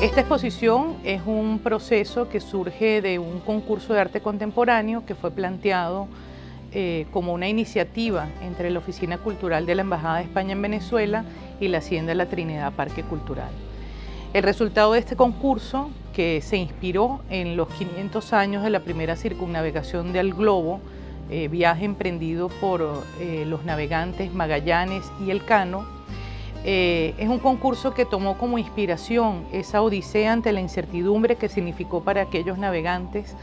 Esta exposición es un proceso que surge de un concurso de arte contemporáneo que fue planteado como una iniciativa entre la Oficina Cultural de la Embajada de España en Venezuela y la Hacienda La Trinidad Parque Cultural. El resultado de este concurso, que se inspiró en los 500 años de la primera circunnavegación del globo, viaje emprendido por los navegantes Magallanes y Elcano, es un concurso que tomó como inspiración esa odisea ante la incertidumbre que significó para aquellos navegantes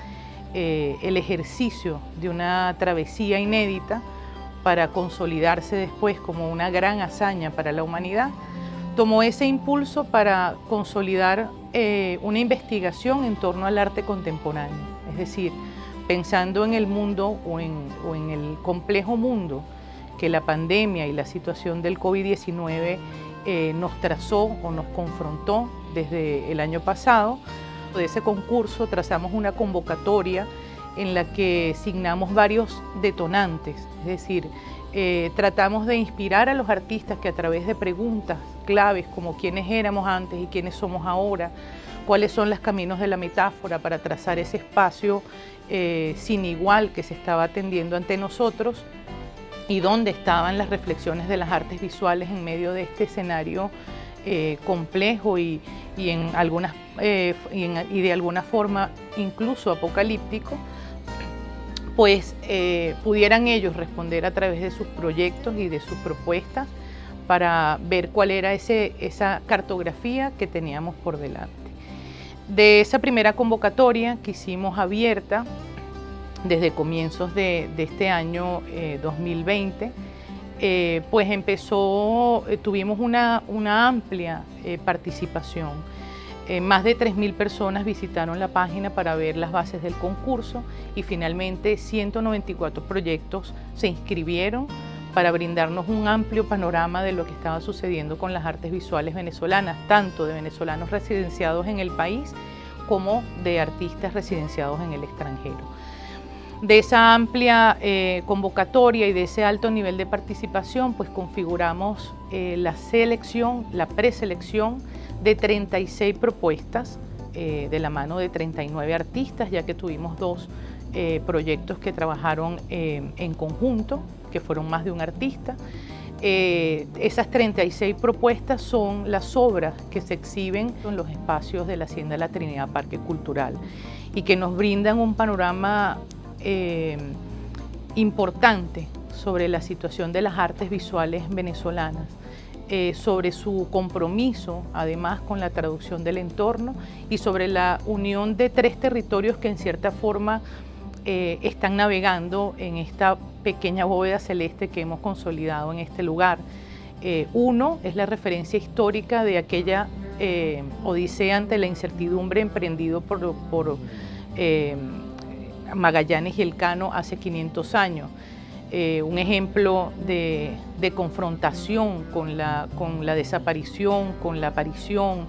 el ejercicio de una travesía inédita para consolidarse después como una gran hazaña para la humanidad. Tomó ese impulso para consolidar una investigación en torno al arte contemporáneo, es decir, pensando en el mundo o en el complejo mundo que la pandemia y la situación del COVID-19 nos trazó o nos confrontó desde el año pasado. De ese concurso trazamos una convocatoria en la que signamos varios detonantes, es decir, tratamos de inspirar a los artistas que a través de preguntas claves como quiénes éramos antes y quiénes somos ahora, cuáles son los caminos de la metáfora para trazar ese espacio sin igual que se estaba atendiendo ante nosotros, y dónde estaban las reflexiones de las artes visuales en medio de este escenario complejo y de alguna forma incluso apocalíptico, pues pudieran ellos responder a través de sus proyectos y de sus propuestas para ver cuál era esa cartografía que teníamos por delante. De esa primera convocatoria que hicimos abierta desde comienzos de este año 2020, pues tuvimos una amplia participación. Más de 3.000 personas visitaron la página para ver las bases del concurso y finalmente 194 proyectos se inscribieron para brindarnos un amplio panorama de lo que estaba sucediendo con las artes visuales venezolanas, tanto de venezolanos residenciados en el país como de artistas residenciados en el extranjero. De esa amplia convocatoria y de ese alto nivel de participación, pues configuramos la preselección de 36 propuestas de la mano de 39 artistas, ya que tuvimos dos proyectos que trabajaron en conjunto, que fueron más de un artista. Esas 36 propuestas son las obras que se exhiben en los espacios de la Hacienda La Trinidad Parque Cultural y que nos brindan un panorama importante sobre la situación de las artes visuales venezolanas, sobre su compromiso además con la traducción del entorno y sobre la unión de tres territorios que en cierta forma están navegando en esta pequeña bóveda celeste que hemos consolidado en este lugar. Uno es la referencia histórica de aquella odisea ante la incertidumbre emprendido por Magallanes y Elcano hace 500 años. Un ejemplo de confrontación con la desaparición, con la aparición,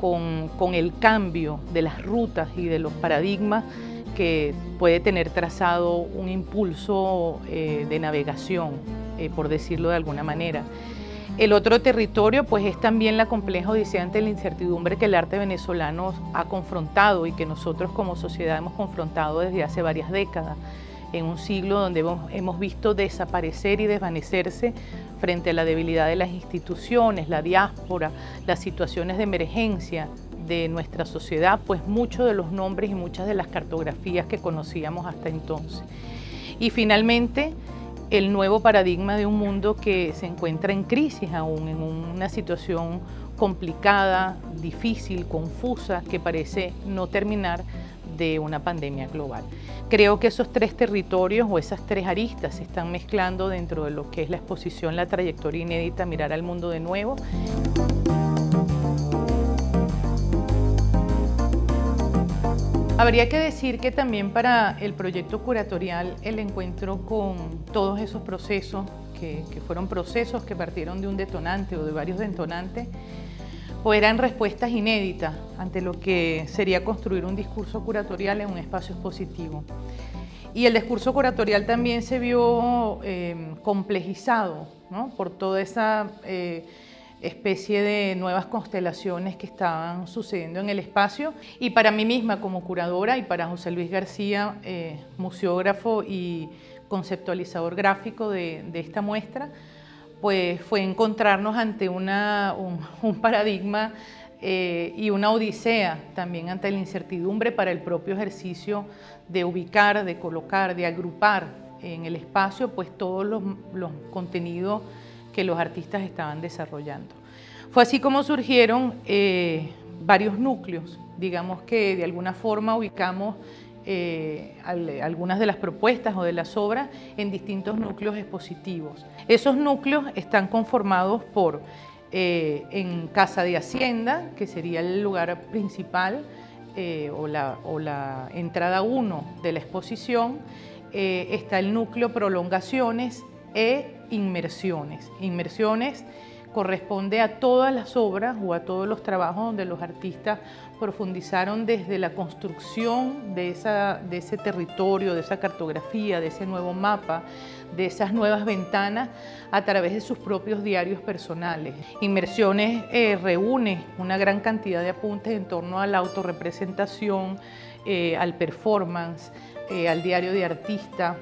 con el cambio de las rutas y de los paradigmas que puede tener trazado un impulso de navegación, por decirlo de alguna manera. El otro territorio pues es también la compleja odisea ante la incertidumbre que el arte venezolano ha confrontado y que nosotros como sociedad hemos confrontado desde hace varias décadas, en un siglo donde hemos visto desaparecer y desvanecerse frente a la debilidad de las instituciones, la diáspora, las situaciones de emergencia de nuestra sociedad, pues muchos de los nombres y muchas de las cartografías que conocíamos hasta entonces. Y finalmente, el nuevo paradigma de un mundo que se encuentra en crisis aún, en una situación complicada, difícil, confusa, que parece no terminar de una pandemia global. Creo que esos tres territorios o esas tres aristas se están mezclando dentro de lo que es la exposición La Trayectoria Inédita, Mirar al Mundo de Nuevo. Habría que decir que también para el proyecto curatorial el encuentro con todos esos procesos, que fueron procesos que partieron de un detonante o de varios detonantes, o eran respuestas inéditas ante lo que sería construir un discurso curatorial en un espacio expositivo. Y el discurso curatorial también se vio complejizado, ¿no?, por toda esa especie de nuevas constelaciones que estaban sucediendo en el espacio. Y para mí misma como curadora y para José Luis García, museógrafo y conceptualizador gráfico de esta muestra, pues fue encontrarnos ante un paradigma y una odisea también ante la incertidumbre para el propio ejercicio de ubicar, de colocar, de agrupar en el espacio pues todos los contenidos que los artistas estaban desarrollando. Fue así como surgieron varios núcleos, digamos que de alguna forma ubicamos algunas de las propuestas o de las obras en distintos núcleos expositivos. Esos núcleos están conformados por, en Casa de Hacienda, que sería el lugar principal o la entrada 1 de la exposición, está el núcleo Prolongaciones e Inmersiones. Inmersiones corresponde a todas las obras o a todos los trabajos donde los artistas profundizaron desde la construcción de ese territorio, de esa cartografía, de ese nuevo mapa, de esas nuevas ventanas a través de sus propios diarios personales. Inmersiones reúne una gran cantidad de apuntes en torno a la autorrepresentación, al performance, al diario de artista,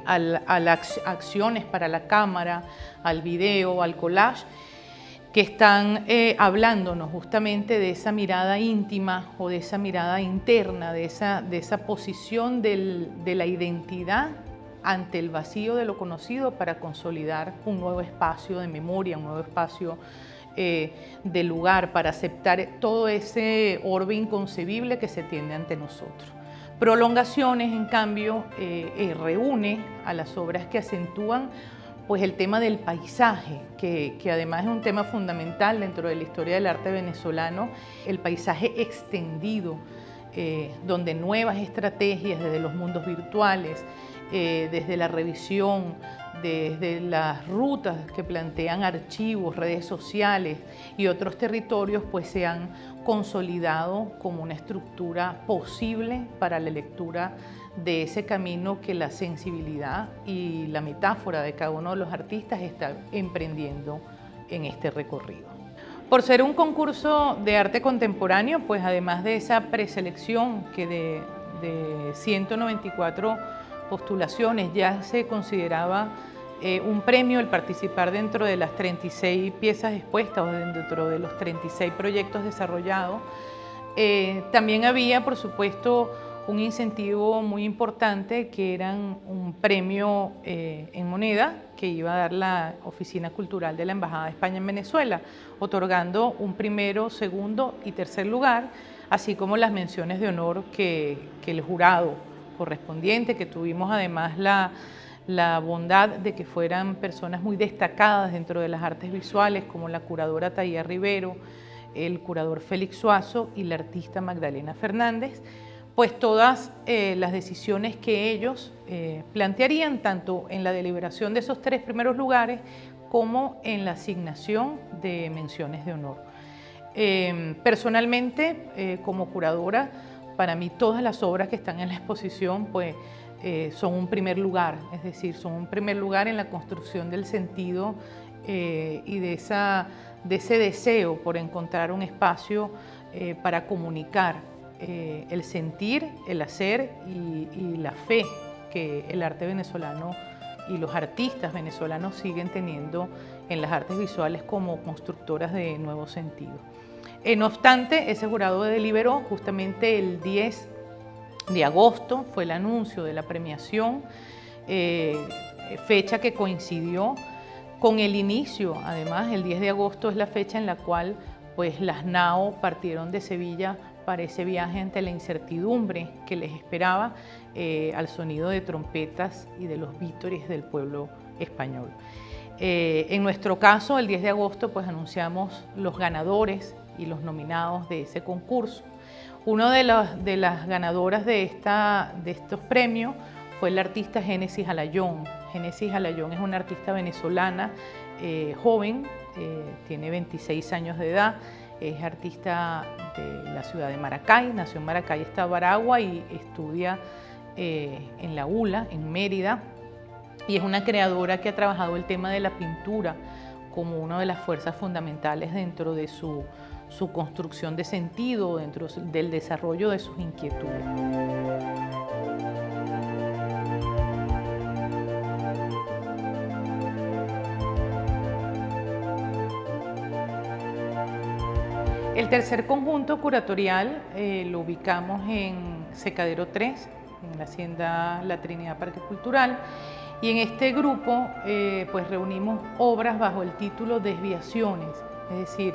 a las acciones para la cámara, al video, al collage, que están hablándonos justamente de esa mirada íntima o de esa mirada interna, de esa posición de la identidad ante el vacío de lo conocido para consolidar un nuevo espacio de memoria, un nuevo espacio de lugar, para aceptar todo ese orbe inconcebible que se tiende ante nosotros. Prolongaciones, en cambio, reúne a las obras que acentúan pues, el tema del paisaje, que además es un tema fundamental dentro de la historia del arte venezolano, el paisaje extendido, donde nuevas estrategias desde los mundos virtuales, desde la revisión, desde las rutas que plantean archivos, redes sociales y otros territorios, pues se han consolidado como una estructura posible para la lectura de ese camino que la sensibilidad y la metáfora de cada uno de los artistas está emprendiendo en este recorrido. Por ser un concurso de arte contemporáneo, pues además de esa preselección que de 194 postulaciones ya se consideraba un premio el participar dentro de las 36 piezas expuestas o dentro de los 36 proyectos desarrollados, también había, por supuesto, un incentivo muy importante que era un premio en moneda que iba a dar la Oficina Cultural de la Embajada de España en Venezuela, otorgando un primero, segundo y tercer lugar, así como las menciones de honor que el jurado correspondiente, que tuvimos además la bondad de que fueran personas muy destacadas dentro de las artes visuales, como la curadora Taía Rivero, el curador Félix Suazo y la artista Magdalena Fernández, pues todas las decisiones que ellos plantearían, tanto en la deliberación de esos 3 primeros lugares, como en la asignación de menciones de honor. Personalmente, como curadora, para mí todas las obras que están en la exposición, pues, son un primer lugar, es decir, son un primer lugar en la construcción del sentido y de ese deseo por encontrar un espacio para comunicar el sentir, el hacer y la fe que el arte venezolano y los artistas venezolanos siguen teniendo en las artes visuales como constructoras de nuevos sentidos. No obstante, ese jurado deliberó justamente el 10 de agosto, fue el anuncio de la premiación, fecha que coincidió con el inicio. Además, el 10 de agosto es la fecha en la cual pues, las NAO partieron de Sevilla para ese viaje ante la incertidumbre que les esperaba al sonido de trompetas y de los vítores del pueblo español. En nuestro caso, el 10 de agosto, pues anunciamos los ganadores y los nominados de ese concurso. Una de las ganadoras de estos premios fue la artista Génesis Alayón. Génesis Alayón es una artista venezolana joven, tiene 26 años de edad, es artista de la ciudad de Maracay, nació en Maracay, estado Aragua, y estudia en la ULA, en Mérida, y es una creadora que ha trabajado el tema de la pintura como una de las fuerzas fundamentales dentro de su construcción de sentido, dentro del desarrollo de sus inquietudes. El tercer conjunto curatorial lo ubicamos en Secadero 3, en la Hacienda La Trinidad Parque Cultural, y en este grupo pues reunimos obras bajo el título Desviaciones, es decir,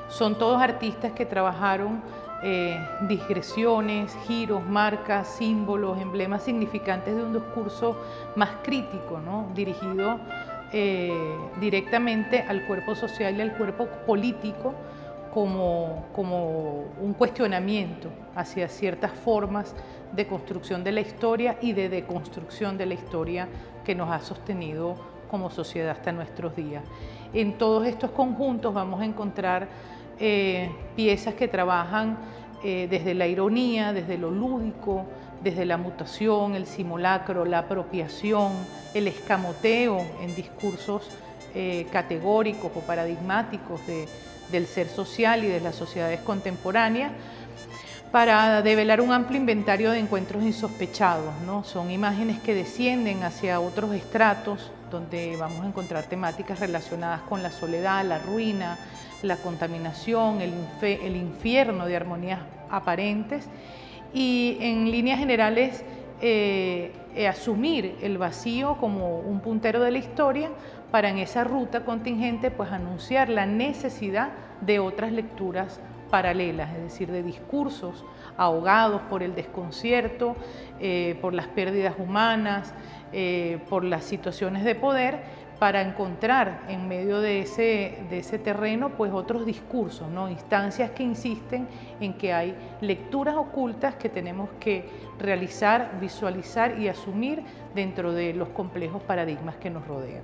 son todos artistas que trabajaron digresiones, giros, marcas, símbolos, emblemas significantes de un discurso más crítico, ¿no? Dirigido directamente al cuerpo social y al cuerpo político, como un cuestionamiento hacia ciertas formas de construcción de la historia y de deconstrucción de la historia que nos ha sostenido como sociedad hasta nuestros días. En todos estos conjuntos vamos a encontrar piezas que trabajan desde la ironía, desde lo lúdico, desde la mutación, el simulacro, la apropiación, el escamoteo en discursos categóricos o paradigmáticos del ser social y de las sociedades contemporáneas, para develar un amplio inventario de encuentros insospechados, ¿no? Son imágenes que descienden hacia otros estratos, donde vamos a encontrar temáticas relacionadas con la soledad, la ruina, la contaminación, el infierno de armonías aparentes, y en líneas generales asumir el vacío como un puntero de la historia, para en esa ruta contingente pues anunciar la necesidad de otras lecturas paralelas, es decir, de discursos ahogados por el desconcierto, por las pérdidas humanas, por las situaciones de poder, para encontrar en medio de ese terreno pues otros discursos, ¿no? Instancias que insisten en que hay lecturas ocultas que tenemos que realizar, visualizar y asumir dentro de los complejos paradigmas que nos rodean.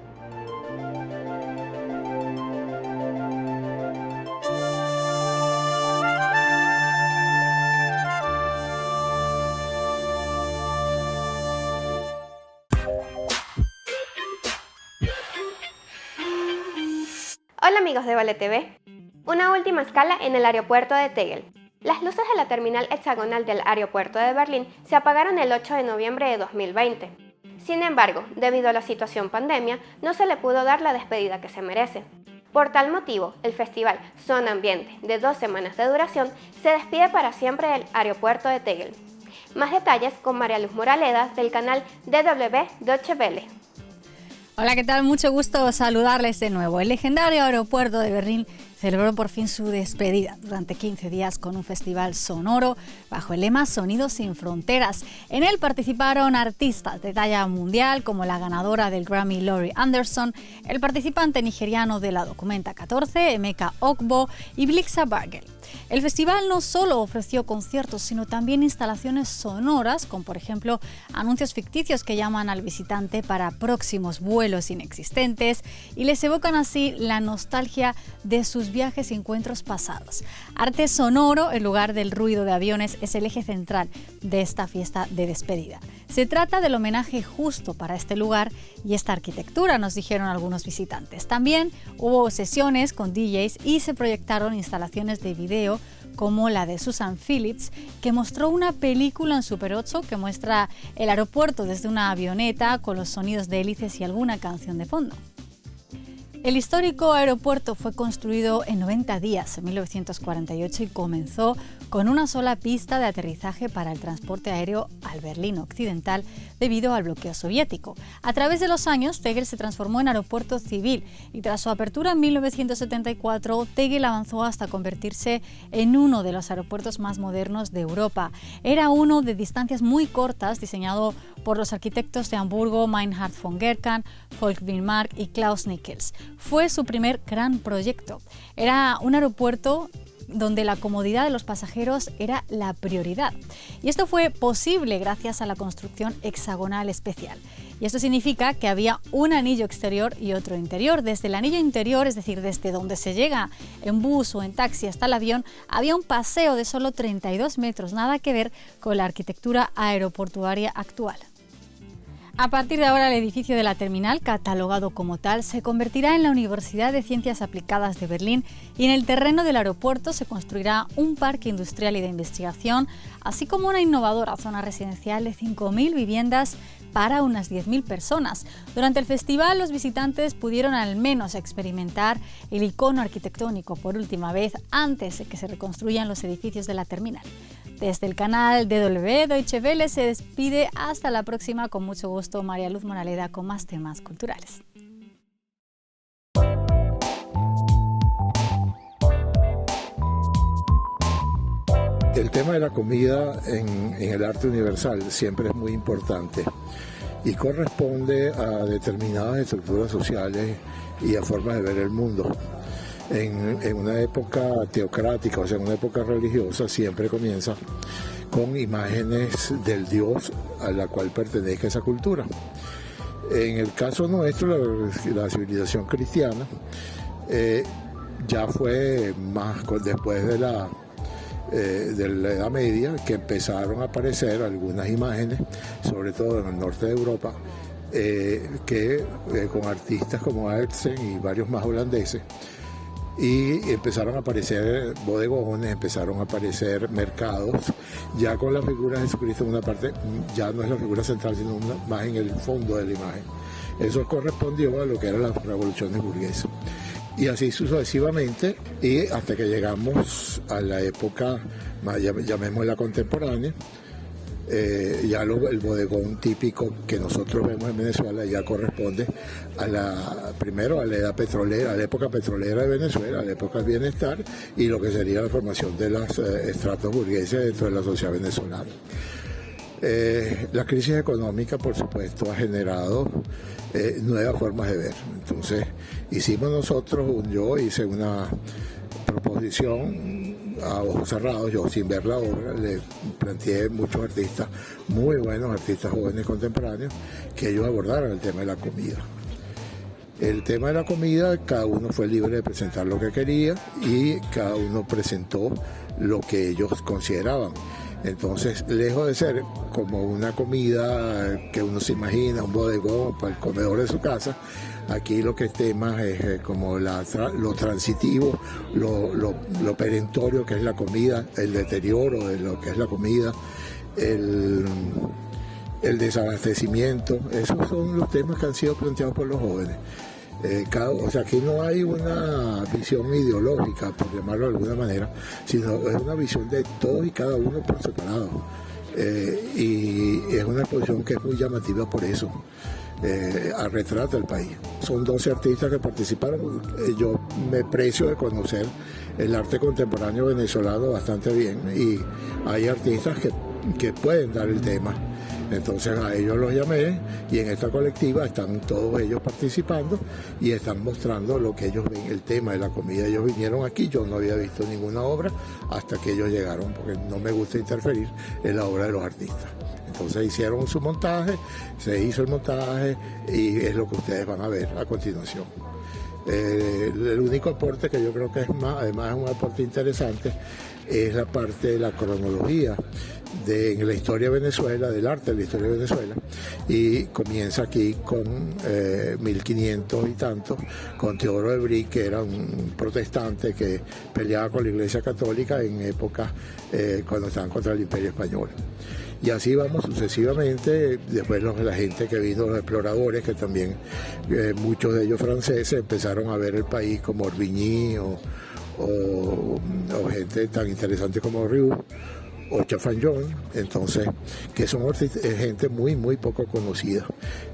Hola amigos de Vale TV. Una última escala en el aeropuerto de Tegel. Las luces de la terminal hexagonal del aeropuerto de Berlín se apagaron el 8 de noviembre de 2020. Sin embargo, debido a la situación pandemia, no se le pudo dar la despedida que se merece. Por tal motivo, el festival Zona Ambiente, de 2 semanas de duración, se despide para siempre del aeropuerto de Tegel. Más detalles con María Luz Moraleda del canal DW Deutsche Welle. Hola, ¿qué tal? Mucho gusto saludarles de nuevo. El legendario aeropuerto de Berlín celebró por fin su despedida durante 15 días con un festival sonoro bajo el lema Sonidos sin Fronteras. En él participaron artistas de talla mundial como la ganadora del Grammy Laurie Anderson, el participante nigeriano de la Documenta 14, Emeka Ogbo y Blixa Bargel. El festival no solo ofreció conciertos, sino también instalaciones sonoras, como por ejemplo anuncios ficticios que llaman al visitante para próximos vuelos inexistentes y les evocan así la nostalgia de sus viajes y encuentros pasados. Arte sonoro, en lugar del ruido de aviones, es el eje central de esta fiesta de despedida. Se trata del homenaje justo para este lugar y esta arquitectura, nos dijeron algunos visitantes. También hubo sesiones con DJs y se proyectaron instalaciones de video como la de Susan Phillips, que mostró una película en Super 8 que muestra el aeropuerto desde una avioneta con los sonidos de hélices y alguna canción de fondo. El histórico aeropuerto fue construido en 90 días, en 1948, y comenzó con una sola pista de aterrizaje para el transporte aéreo al Berlín Occidental debido al bloqueo soviético. A través de los años, Tegel se transformó en aeropuerto civil y tras su apertura en 1974, Tegel avanzó hasta convertirse en uno de los aeropuertos más modernos de Europa. Era uno de distancias muy cortas, diseñado por los arquitectos de Hamburgo, Meinhard von Gerkan, Volkwin Mark y Klaus Nickels. Fue su primer gran proyecto. Era un aeropuerto donde la comodidad de los pasajeros era la prioridad. Y esto fue posible gracias a la construcción hexagonal especial. Y esto significa que había un anillo exterior y otro interior. Desde el anillo interior, es decir, desde donde se llega en bus o en taxi hasta el avión, había un paseo de solo 32 metros, nada que ver con la arquitectura aeroportuaria actual. A partir de ahora, el edificio de la terminal, catalogado como tal, se convertirá en la Universidad de Ciencias Aplicadas de Berlín y en el terreno del aeropuerto se construirá un parque industrial y de investigación, así como una innovadora zona residencial de 5.000 viviendas para unas 10.000 personas. Durante el festival, los visitantes pudieron al menos experimentar el icono arquitectónico por última vez antes de que se reconstruyan los edificios de la terminal. Desde el canal DW Deutsche Welle se despide hasta la próxima. Con mucho gusto, María Luz Moraleda con más temas culturales. El tema de la comida en el arte universal siempre es muy importante y corresponde a determinadas estructuras sociales y a formas de ver el mundo. En una época teocrática, o sea, en una época religiosa, siempre comienza con imágenes del Dios a la cual pertenezca esa cultura. En el caso nuestro, la civilización cristiana ya fue más después de la Edad Media, que empezaron a aparecer algunas imágenes, sobre todo en el norte de Europa, con artistas como Aertsen y varios más holandeses, y empezaron a aparecer bodegones, empezaron a aparecer mercados, ya con la figura de Jesucristo en una parte, ya no es la figura central, sino más en el fondo de la imagen. Eso correspondió a lo que eran las revoluciones burguesas. Y así sucesivamente, y hasta que llegamos a la época, llamémosla contemporánea, el bodegón típico que nosotros vemos en Venezuela ya corresponde primero a la edad petrolera, a la época petrolera de Venezuela, a la época del bienestar y lo que sería la formación de los estratos burgueses dentro de la sociedad venezolana. La crisis económica, por supuesto, ha generado nuevas formas de ver. Entonces, yo hice una proposición a ojos cerrados, yo sin ver la obra, le planteé muchos artistas, muy buenos artistas jóvenes contemporáneos, que ellos abordaran el tema de la comida. El tema de la comida, cada uno fue libre de presentar lo que quería y cada uno presentó lo que ellos consideraban. Entonces, lejos de ser como una comida que uno se imagina, un bodegón para el comedor de su casa, aquí lo que es tema es como lo transitivo, lo perentorio que es la comida, el deterioro de lo que es la comida, el desabastecimiento. Esos son los temas que han sido planteados por los jóvenes. Aquí no hay una visión ideológica, por llamarlo de alguna manera, sino es una visión de todos y cada uno por separado. Y es una exposición que es muy llamativa por eso. Retrata el país. Son 12 artistas que participaron. Yo me precio de conocer el arte contemporáneo venezolano bastante bien y hay artistas que pueden dar el tema. Entonces a ellos los llamé y en esta colectiva están todos ellos participando y están mostrando lo que ellos ven, el tema de la comida. Ellos vinieron aquí, yo no había visto ninguna obra hasta que ellos llegaron, porque no me gusta interferir en la obra de los artistas. Entonces hicieron su montaje, se hizo el montaje y es lo que ustedes van a ver a continuación. El único aporte que yo creo que además es un aporte interesante, es la parte de la cronología en la historia de Venezuela, del arte de la historia de Venezuela, y comienza aquí con 1500 y tantos, con Teodoro de Bry, que era un protestante que peleaba con la Iglesia Católica en épocas cuando estaban contra el Imperio Español. Y así vamos sucesivamente. Después la gente que vino, los exploradores, que también muchos de ellos franceses, empezaron a ver el país como Orbigny o gente tan interesante como Riou o Chafanyón, entonces, que son gente muy poco conocida.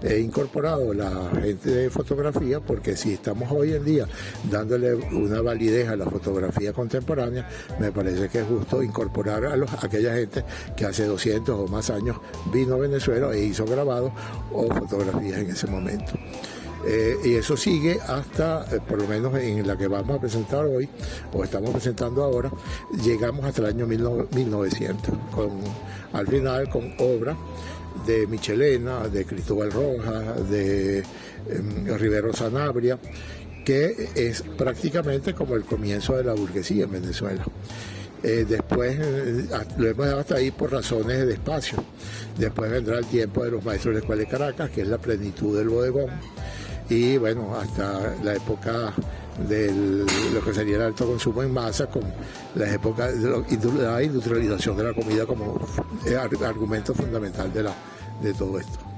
He incorporado la gente de fotografía porque si estamos hoy en día dándole una validez a la fotografía contemporánea, me parece que es justo incorporar a aquella gente que hace 200 o más años vino a Venezuela e hizo grabados o fotografías en ese momento. Y eso sigue hasta, por lo menos en la que vamos a presentar hoy, o estamos presentando ahora, llegamos hasta el año 1900, al final con obras de Michelena, de Cristóbal Rojas, de Rivero Sanabria, que es prácticamente como el comienzo de la burguesía en Venezuela. Después lo hemos dejado hasta ahí por razones de espacio. Después vendrá el tiempo de los maestros de la Escuela de Caracas, que es la plenitud del bodegón. Y bueno, hasta la época de lo que sería el alto consumo en masa, con la época de la industrialización de la comida como argumento fundamental de todo esto.